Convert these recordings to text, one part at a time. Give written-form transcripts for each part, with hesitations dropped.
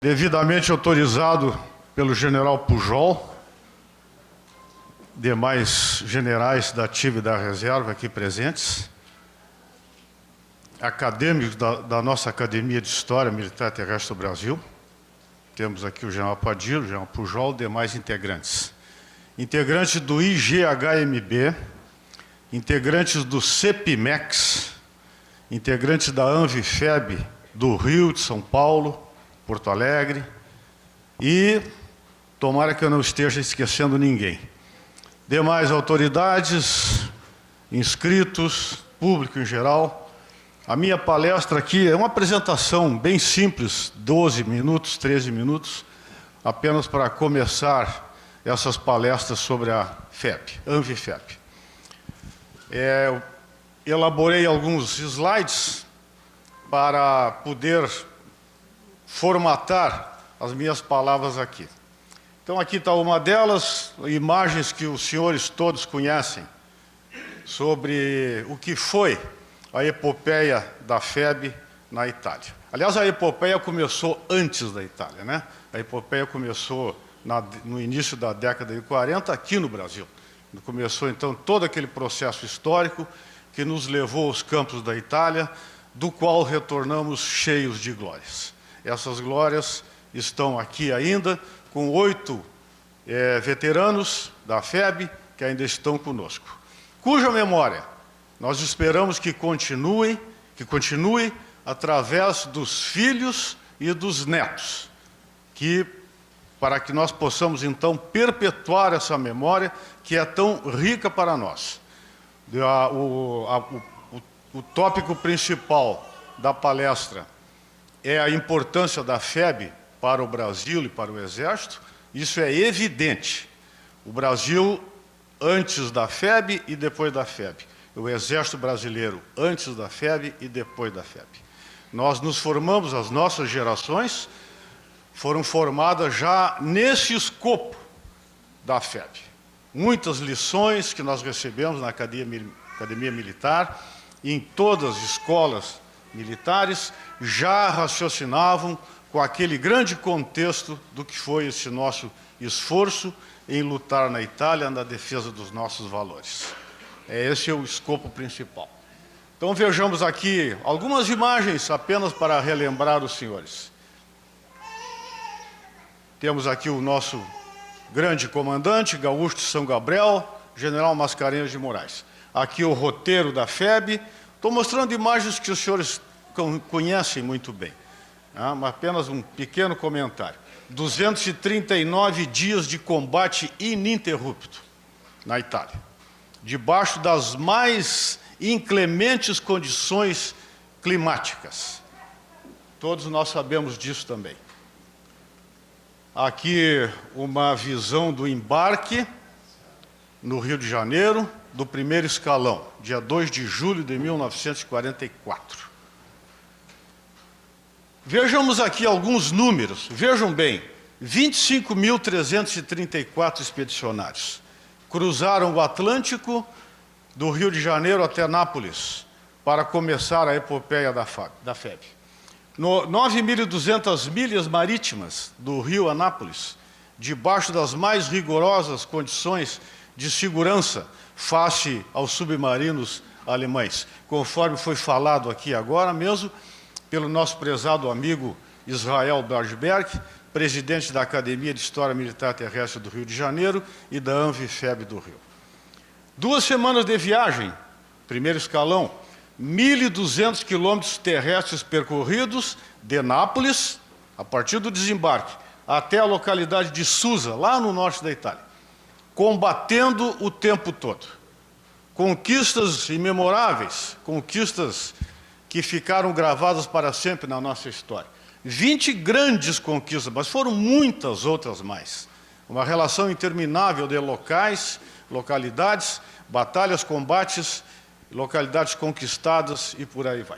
devidamente autorizado pelo general Pujol, demais generais da ativa e da reserva aqui presentes, acadêmicos da nossa Academia de História Militar Terrestre do Brasil, temos aqui o general Padilha, o general Pujol, demais integrantes. Integrantes do IGHMB, integrantes do CEPIMEX, integrantes da ANVIFEB do Rio, de São Paulo, Porto Alegre, e tomara que eu não esteja esquecendo ninguém. Demais autoridades, inscritos, público em geral. A minha palestra aqui é uma apresentação bem simples, 12 minutos, 13 minutos, apenas para começar essas palestras sobre a FEB, ANVIFEB. Elaborei alguns slides para poder formatar as minhas palavras aqui. Então, aqui está uma delas, imagens que os senhores todos conhecem sobre o que foi a epopeia da FEB na Itália. Aliás, a epopeia começou antes da Itália, né? A epopeia começou no início da década de 40 aqui no Brasil. Começou, então, todo aquele processo histórico que nos levou aos campos da Itália, do qual retornamos cheios de glórias. Essas glórias estão aqui ainda, com 8 veteranos da FEB que ainda estão conosco, cuja memória nós esperamos que continue através dos filhos e dos netos, para que nós possamos, então, perpetuar essa memória que é tão rica para nós. O tópico principal da palestra é a importância da FEB para o Brasil e para o Exército. Isso é evidente. O Brasil antes da FEB e depois da FEB. O Exército Brasileiro antes da FEB e depois da FEB. Nós nos formamos, as nossas gerações foram formadas já nesse escopo da FEB. Muitas lições que nós recebemos na Academia Militar, e em todas as escolas militares, já raciocinavam com aquele grande contexto do que foi esse nosso esforço em lutar na Itália na defesa dos nossos valores. Esse é o escopo principal. Então vejamos aqui algumas imagens apenas para relembrar os senhores. Temos aqui o nosso grande comandante, gaúcho de São Gabriel, general Mascarenhas de Moraes. Aqui o roteiro da FEB. Estou mostrando imagens que os senhores conhecem muito bem. Mas apenas um pequeno comentário. 239 dias de combate ininterrupto na Itália, debaixo das mais inclementes condições climáticas. Todos nós sabemos disso também. Aqui uma visão do embarque no Rio de Janeiro, do primeiro escalão, dia 2 de julho de 1944. Vejamos aqui alguns números. Vejam bem, 25.334 expedicionários cruzaram o Atlântico do Rio de Janeiro até Nápoles para começar a epopeia da FEB. 9.200 milhas marítimas do Rio a Nápoles, debaixo das mais rigorosas condições de segurança face aos submarinos alemães, conforme foi falado aqui agora mesmo pelo nosso prezado amigo Israel Bergberg, presidente da Academia de História Militar Terrestre do Rio de Janeiro e da ANVIFEB do Rio. 2 semanas de viagem, primeiro escalão, 1.200 quilômetros terrestres percorridos de Nápoles, a partir do desembarque, até a localidade de Susa, lá no norte da Itália, combatendo o tempo todo. Conquistas imemoráveis, conquistas que ficaram gravadas para sempre na nossa história. 20 grandes conquistas, mas foram muitas outras mais. Uma relação interminável de locais, localidades, batalhas, combates, localidades conquistadas e por aí vai.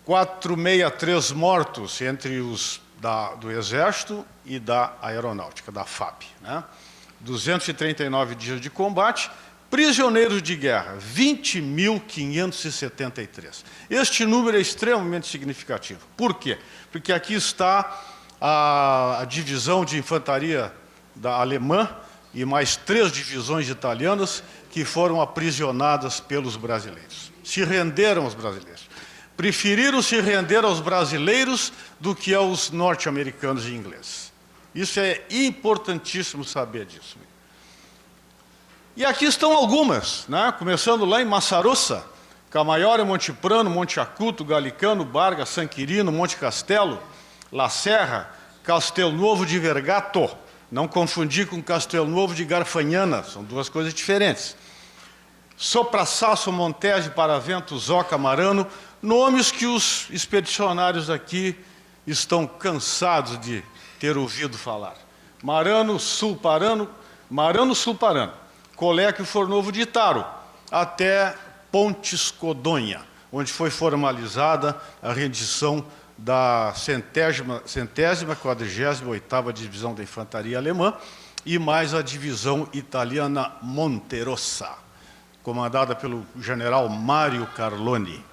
463 mortos entre os do Exército e da Aeronáutica, da FAB. 239 dias de combate, prisioneiros de guerra, 20.573. Este número é extremamente significativo. Por quê? Porque aqui está a divisão de infantaria da alemã e mais 3 divisões italianas que foram aprisionadas pelos brasileiros. Se renderam aos brasileiros. Preferiram se render aos brasileiros do que aos norte-americanos e ingleses. Isso é importantíssimo saber disso. E aqui estão algumas, né? Começando lá em Massarossa, Camaiore, Monte Prano, Monte Acuto, Galicano, Barga, San Quirino, Monte Castelo, La Serra, Castelnuovo de Vergato, não confundir com Castelnuovo de Garfagnana, são 2 coisas diferentes. Soprasasso, Montese, Paravento, Zoca, Marano, nomes que os expedicionários aqui estão cansados de ter ouvido falar. Marano, Sul-Parano, Coleco e Fornovo de Itaro, até Pontes Codonha, onde foi formalizada a rendição da 148ª Divisão da Infantaria Alemã e mais a Divisão Italiana Monterossa, comandada pelo general Mário Carloni.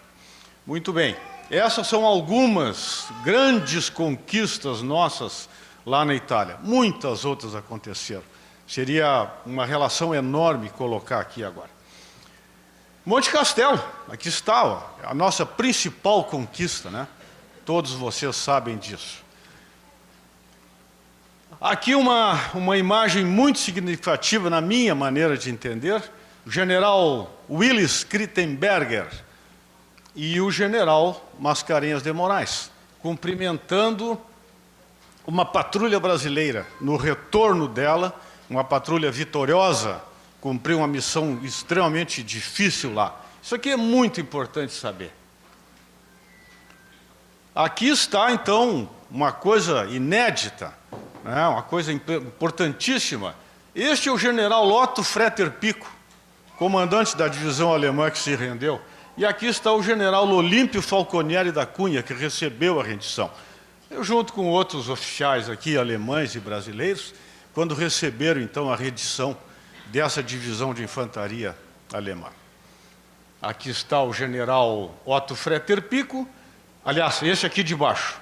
Muito bem, essas são algumas grandes conquistas nossas lá na Itália. Muitas outras aconteceram. Seria uma relação enorme colocar aqui agora. Monte Castelo, aqui está, ó, a nossa principal conquista, né? Todos vocês sabem disso. Aqui uma imagem muito significativa na minha maneira de entender, o general Willis Krittenberger e o general Mascarenhas de Moraes, cumprimentando uma patrulha brasileira no retorno dela, uma patrulha vitoriosa, cumpriu uma missão extremamente difícil lá. Isso aqui é muito importante saber. Aqui está, então, uma coisa inédita, né? Uma coisa importantíssima. Este é o general Otto Fretter Pico, comandante da divisão alemã que se rendeu. E aqui está o general Olímpio Falconieri da Cunha, que recebeu a rendição. Eu, junto com outros oficiais aqui, alemães e brasileiros, quando receberam, então, a rendição dessa divisão de infantaria alemã. Aqui está o general Otto Fretter Pico, aliás, esse aqui de baixo.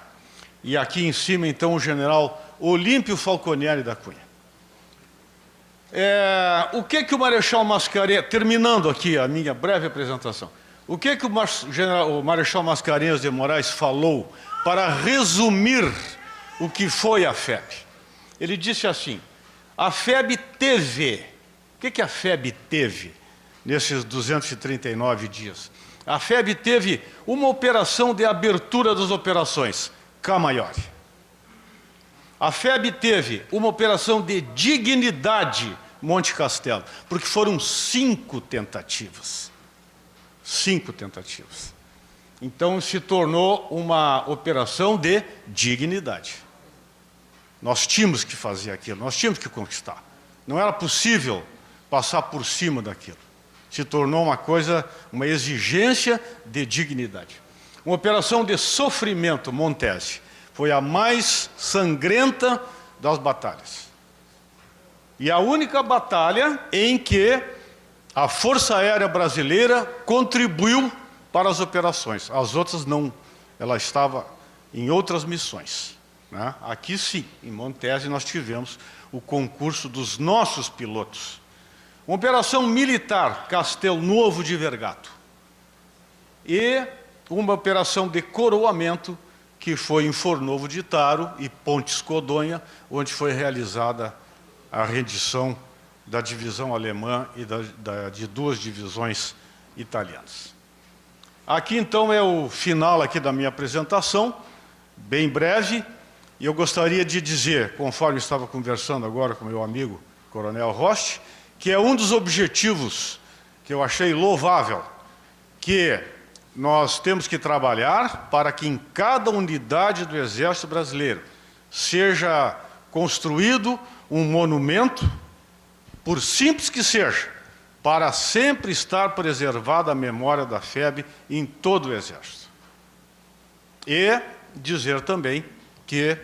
E aqui em cima, então, o general Olímpio Falconieri da Cunha. O que o Marechal Mascarenhas, terminando aqui a minha breve apresentação, o que o Marechal Mascarenhas de Moraes falou para resumir o que foi a FEB? Ele disse assim: a FEB teve. O que a FEB teve nesses 239 dias? A FEB teve uma operação de abertura das operações, Camaiore. A FEB teve uma operação de dignidade, Monte Castelo, porque foram 5 tentativas. 5 tentativas. Então, se tornou uma operação de dignidade. Nós tínhamos que fazer aquilo, nós tínhamos que conquistar. Não era possível passar por cima daquilo. Se tornou uma coisa, uma exigência de dignidade. Uma operação de sofrimento, Montese, foi a mais sangrenta das batalhas. E a única batalha em que a Força Aérea Brasileira contribuiu para as operações. As outras não, ela estava em outras missões, né? Aqui sim, em Montese, nós tivemos o concurso dos nossos pilotos. Uma operação militar, Castelnuovo de Vergato. E uma operação de coroamento, que foi em Fornovo de Itaro e Pontes Codonha, onde foi realizada a rendição da divisão alemã e de 2 divisões italianas. Aqui, então, é o final aqui da minha apresentação, bem breve, e eu gostaria de dizer, conforme estava conversando agora com meu amigo Coronel Rost, que é um dos objetivos que eu achei louvável, que nós temos que trabalhar para que em cada unidade do Exército Brasileiro seja construído um monumento, por simples que seja, para sempre estar preservada a memória da FEB em todo o Exército. E dizer também que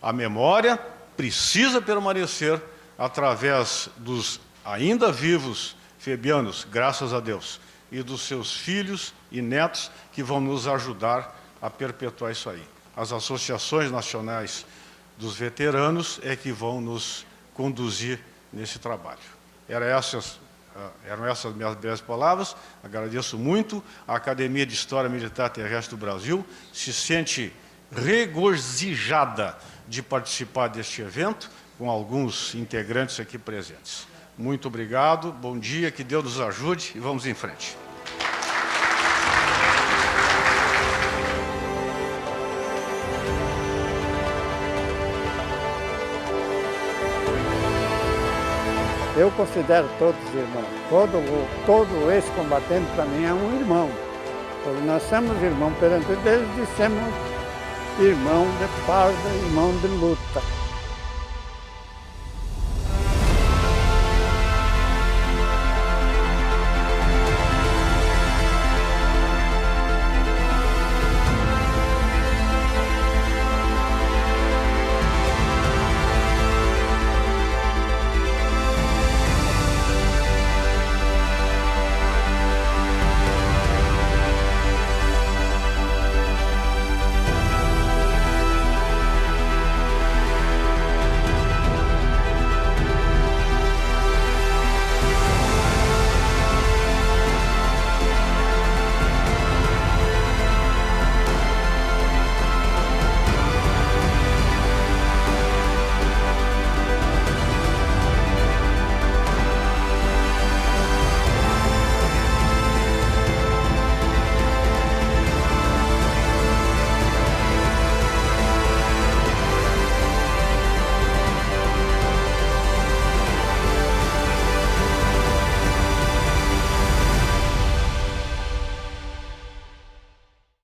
a memória precisa permanecer através dos ainda vivos febianos, graças a Deus, e dos seus filhos e netos que vão nos ajudar a perpetuar isso aí. As associações nacionais dos veteranos é que vão nos conduzir nesse trabalho. Eram essas minhas breves palavras. Agradeço muito. A Academia de História Militar Terrestre do Brasil se sente regozijada de participar deste evento, com alguns integrantes aqui presentes. Muito obrigado, bom dia, que Deus nos ajude e vamos em frente. Eu considero todos irmãos. Todo ex-combatente para mim é um irmão. Porque nós somos irmãos perante Deus e somos irmão de farda, irmão de luta.